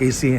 KC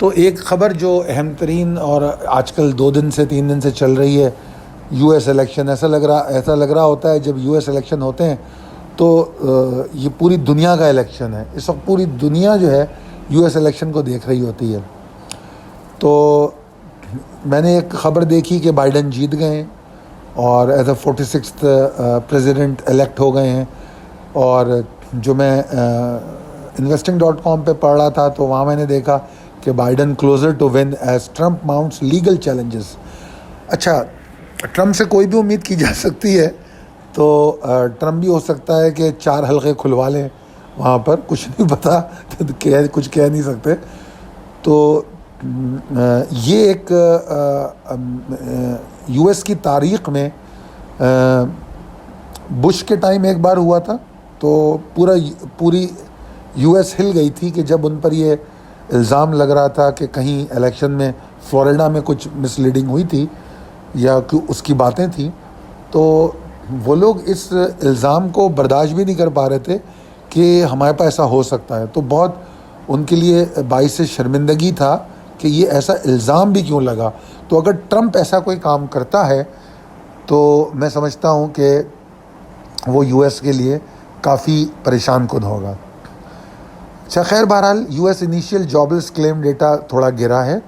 تو ایک خبر جو اہم ترین اور آج کل 2 دن سے 3 دن سے چل رہی ہے، یو ایس الیکشن. ایسا لگ رہا ہوتا ہے جب یو ایس الیکشن ہوتے ہیں تو یہ پوری دنیا کا الیکشن ہے. اس وقت پوری دنیا جو ہے یو ایس الیکشن کو دیکھ رہی ہوتی ہے. تو میں نے ایک خبر دیکھی کہ بائیڈن جیت گئے ہیں اور as a 46th president elect ہو گئے ہیں. اور جو میں investing.com پہ پڑھ رہا تھا تو وہاں میں نے دیکھا کہ Biden closer to win as Trump mounts legal challenges. اچھا، ٹرمپ سے کوئی بھی امید کی جا سکتی ہے، تو ٹرمپ بھی ہو سکتا ہے کہ 4 حلقے کھلوا لیں وہاں پر، کچھ نہیں پتہ، کچھ کہہ نہیں سکتے. تو یہ ایک یو ایس کی تاریخ میں بش کے ٹائم ایک بار ہوا تھا تو پوری یو ایس ہل گئی تھی کہ جب ان پر یہ الزام لگ رہا تھا کہ کہیں الیکشن میں فلوریڈا میں کچھ مس لیڈنگ ہوئی تھی یا اس کی باتیں تھیں. تو وہ لوگ اس الزام کو برداشت بھی نہیں کر پا رہے تھے کہ ہمارے پاس ایسا ہو سکتا ہے. تو بہت ان کے لیے باعث شرمندگی تھا کہ یہ ایسا الزام بھی کیوں لگا. تو اگر ٹرمپ ایسا کوئی کام کرتا ہے تو میں سمجھتا ہوں کہ وہ یو ایس کے لیے کافی پریشان کن ہوگا. اچھا خیر، بہرحال یو ایس انیشیل جابلس کلیم ڈیٹا تھوڑا گرا ہے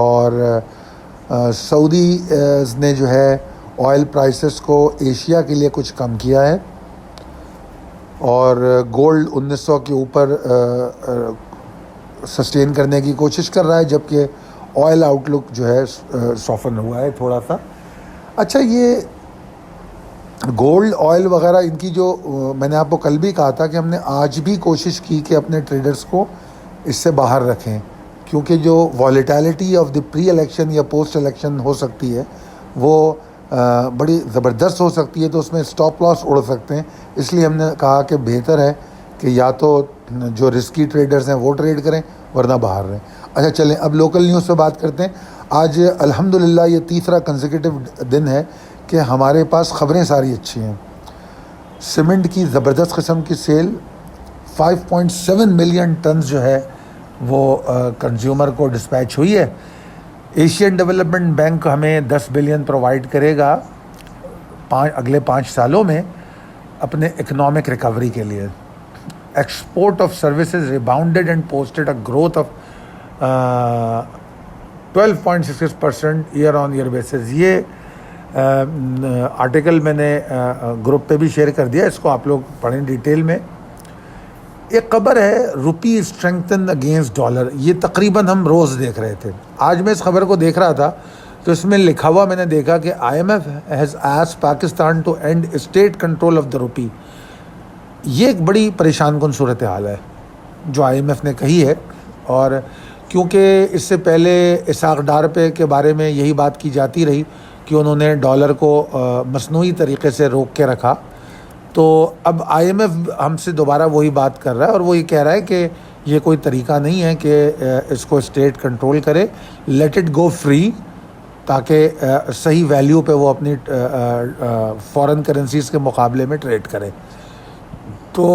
اور سعودی نے جو ہے آئل پرائسز کو ایشیا کے لیے کچھ کم کیا ہے اور گولڈ 1900 کے اوپر سسٹین کرنے کی کوشش کر رہا ہے، جبکہ آئل آؤٹ لک جو ہے سافن ہوا ہے تھوڑا سا. اچھا، یہ گولڈ آئل وغیرہ ان کی جو میں نے آپ کو کل بھی کہا تھا کہ ہم نے آج بھی کوشش کی کہ اپنے ٹریڈرز کو اس سے باہر رکھیں، کیونکہ جو volatility of the pre election یا پوسٹ الیکشن ہو سکتی ہے وہ بڑی زبردست ہو سکتی ہے، تو اس میں اسٹاپ لاس اڑ سکتے ہیں. اس لیے ہم نے کہا کہ بہتر ہے کہ یا تو جو رسکی ٹریڈرز ہیں وہ ٹریڈ کریں ورنہ باہر رہیں. اچھا چلیں اب لوکل نیوز پہ بات کرتے ہیں. آج الحمدللہ یہ تیسرا کنسیکیٹو دن ہے کہ ہمارے پاس خبریں ساری اچھی ہیں. سیمنٹ کی زبردست قسم کی سیل 5.7 ملین ٹنز جو ہے وہ کنزیومر کو ڈسپیچ ہوئی ہے. ایشین ڈیولپمنٹ بینک ہمیں 10 بلین پرووائڈ کرے گا اگلے 5 سالوں میں اپنے اکنامک ریکوری کے لیے. Export of services rebounded and posted a growth of 12.66% year on year basis. یہ آرٹیکل میں نے گروپ پہ بھی شیئر کر دیا، اس کو آپ لوگ پڑھیں ڈیٹیل میں. ایک خبر ہے روپی اسٹرینگتھن اگینسٹ ڈالر، یہ تقریباً ہم روز دیکھ رہے تھے. آج میں اس خبر کو دیکھ رہا تھا تو اس میں لکھا ہوا میں نے دیکھا کہ IMF has asked Pakistan to end state control of the rupee. یہ ایک بڑی پریشان کن صورتحال ہے جو IMF نے کہی ہے، اور کیونکہ اس سے پہلے اسحاق ڈار پہ کے بارے میں یہی بات کی جاتی رہی کہ انہوں نے ڈالر کو مصنوعی طریقے سے روک کے رکھا، تو اب IMF ہم سے دوبارہ وہی بات کر رہا ہے اور وہ یہ کہہ رہا ہے کہ یہ کوئی طریقہ نہیں ہے کہ اس کو اسٹیٹ کنٹرول کرے. لیٹ اٹ گو فری، تاکہ صحیح ویلیو پہ وہ اپنی فارن کرنسیز کے مقابلے میں ٹریڈ کرے. تو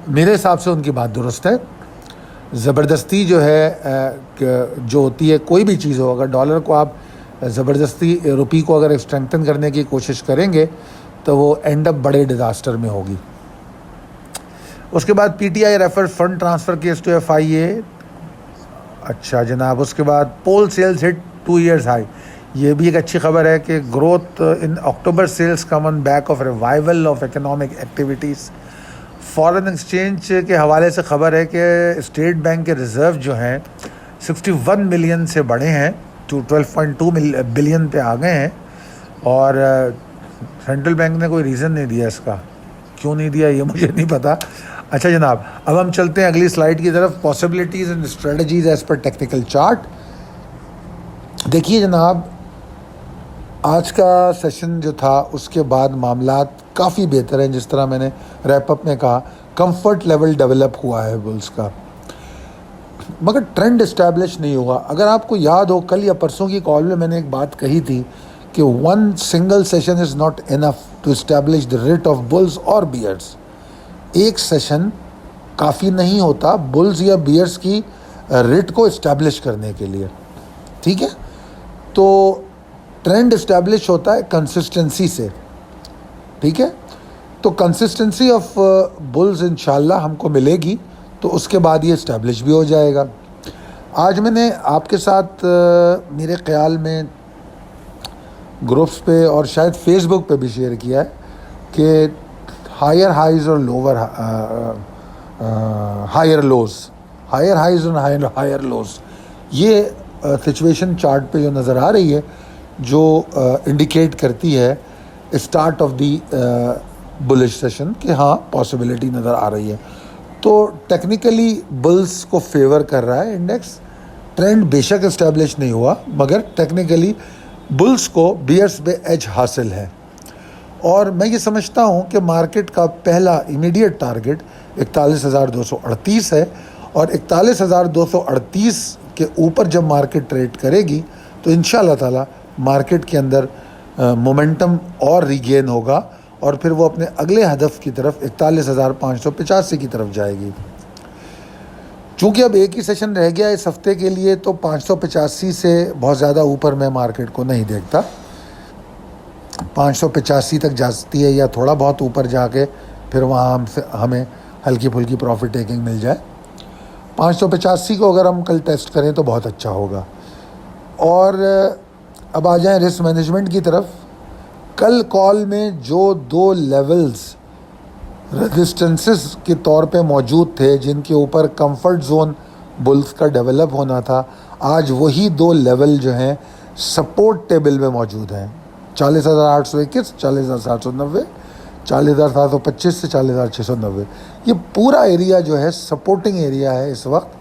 میرے حساب سے ان کی بات درست ہے. زبردستی جو ہے جو ہوتی ہے کوئی بھی چیز ہو، اگر ڈالر کو آپ زبردستی روپی کو اگر اسٹرینگتھن کرنے کی کوشش کریں گے تو وہ اینڈ اپ بڑے ڈیزاسٹر میں ہوگی. اس کے بعد PTI refer fund transfer case to FIA. اچھا جناب، اس کے بعد POL sales hit 2 years high. یہ بھی ایک اچھی خبر ہے کہ growth in October sales come on back of revival of economic activities. Foreign exchange کے حوالے سے خبر ہے کہ اسٹیٹ بینک کے ریزرو جو ہیں 61 ملین سے بڑھے ہیں، 12.2 بلین پہ آ گئے ہیں، اور سینٹرل بینک نے کوئی ریزن نہیں دیا اس کا. کیوں نہیں دیا یہ مجھے نہیں پتا. اچھا جناب، اب ہم چلتے ہیں اگلی سلائیڈ کی طرف. Possibilities and strategies as per technical chart. دیکھیے جناب، آج کا سیشن جو تھا اس کے بعد معاملات کافی بہتر ہیں. جس طرح میں نے ریپ اپ میں کہا، کمفرٹ لیول ڈیولپ ہوا ہے بلز کا، مگر ٹرینڈ اسٹیبلش نہیں ہوا. اگر آپ کو یاد ہو کل یا پرسوں کی کال میں نے ایک بات کہی تھی کہ 1 single session is not enough to establish the rate of bulls اور بیئرس. ایک سیشن کافی نہیں ہوتا بلز یا بیئرس کی ریٹ کو اسٹیبلش کرنے کے لیے. ٹھیک ہے, تو ٹرینڈ اسٹیبلش ہوتا ہے کنسسٹنسی سے. ٹھیک ہے, تو کنسسٹنسی آف بلز انشاءاللہ ہم کو ملے گی تو اس کے بعد یہ اسٹیبلش بھی ہو جائے گا. آج میں نے آپ کے ساتھ میرے خیال میں گروپس پہ اور شاید فیس بک پہ بھی شیئر کیا ہے کہ ہائر ہائیز اور lower higher lows, higher highs اور ہائر لوز, یہ سچویشن چارٹ پہ جو نظر آ رہی ہے جو انڈیکیٹ کرتی ہے اسٹارٹ آف دی بلش سیشن کہ ہاں پاسبلٹی نظر آ رہی ہے. تو ٹیکنیکلی بلز کو فیور کر رہا ہے انڈیکس. ٹرینڈ بے شک اسٹیبلش نہیں ہوا مگر ٹیکنیکلی بلز کو بیئرس پہ ایج حاصل ہے. اور میں یہ سمجھتا ہوں کہ مارکیٹ کا پہلا امیڈیٹ ٹارگٹ 41,238 ہے, اور 41,238 کے اوپر جب مارکیٹ ٹریڈ کرے گی تو انشاءاللہ تعالی مارکیٹ کے اندر مومنٹم اور ریگین ہوگا اور پھر وہ اپنے اگلے ہدف کی طرف 41,585 کی طرف جائے گی. چونکہ اب ایک ہی سیشن رہ گیا اس ہفتے کے لیے تو 585 سے بہت زیادہ اوپر میں مارکیٹ کو نہیں دیکھتا. 585 تک جاتی ہے یا تھوڑا بہت اوپر جا کے پھر وہاں ہمیں ہلکی پھلکی پروفٹ ٹیکنگ مل جائے. 585 کو اگر ہم کل ٹیسٹ کریں تو بہت اچھا ہوگا. اور اب آ جائیں رسک مینجمنٹ کی طرف. کل کال میں جو 2 لیولز ریزسٹنسز کے طور پہ موجود تھے جن کے اوپر کمفرٹ زون بلز کا ڈیولپ ہونا تھا, آج وہی 2 لیول جو ہیں سپورٹ ٹیبل میں موجود ہیں. 40,821, 40,790, 40,725 سے 40,690. یہ پورا ایریا جو ہے سپورٹنگ ایریا ہے اس وقت,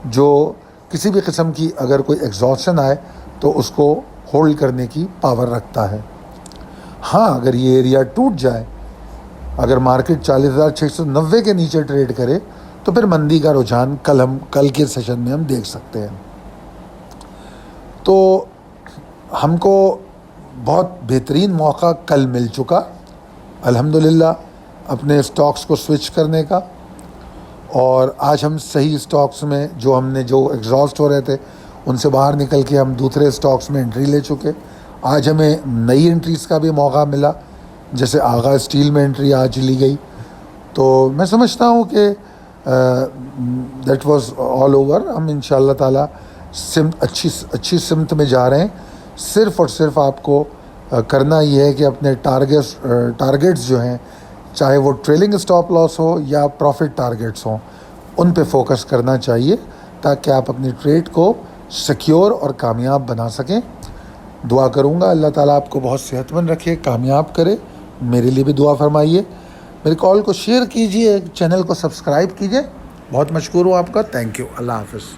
جو کسی بھی قسم کی اگر کوئی ایگزاسشن آئے تو اس کو ہولڈ کرنے کی پاور رکھتا ہے. ہاں اگر یہ ایریا ٹوٹ جائے, اگر مارکیٹ 40,690 کے نیچے ٹریڈ کرے تو پھر مندی کا رجحان کل کے سیشن میں ہم دیکھ سکتے ہیں. تو ہم کو بہت بہترین موقع کل مل چکا الحمدللہ اپنے اسٹاکس کو سوئچ کرنے کا. اور آج ہم صحیح اسٹاکس میں جو ہم نے جو ایگزاسٹ ہو رہے تھے ان سے باہر نکل کے ہم دوسرے اسٹاکس میں انٹری لے چکے. آج ہمیں نئی انٹریز کا بھی موقع ملا, جیسے آغا اسٹیل میں انٹری آج لی گئی. تو میں سمجھتا ہوں کہ دیٹ واز آل اوور. ہم انشاءاللہ تعالی اچھی سمت میں جا رہے ہیں. صرف اور صرف آپ کو کرنا یہ ہے کہ اپنے ٹارگیٹس جو ہیں, چاہے وہ ٹریلنگ اسٹاپ لاس ہو یا پروفٹ ٹارگیٹس ہوں, ان پہ فوکس کرنا چاہیے تاکہ آپ اپنی ٹریڈ کو سیکیور اور کامیاب بنا سکیں. دعا کروں گا اللہ تعالیٰ آپ کو بہت صحت مند رکھے, کامیاب کرے. میرے لیے بھی دعا فرمائیے. میری کال کو شیئر کیجیے, چینل کو سبسکرائب کیجیے. بہت مشکور ہوں آپ کا. Thank you. اللہ حافظ.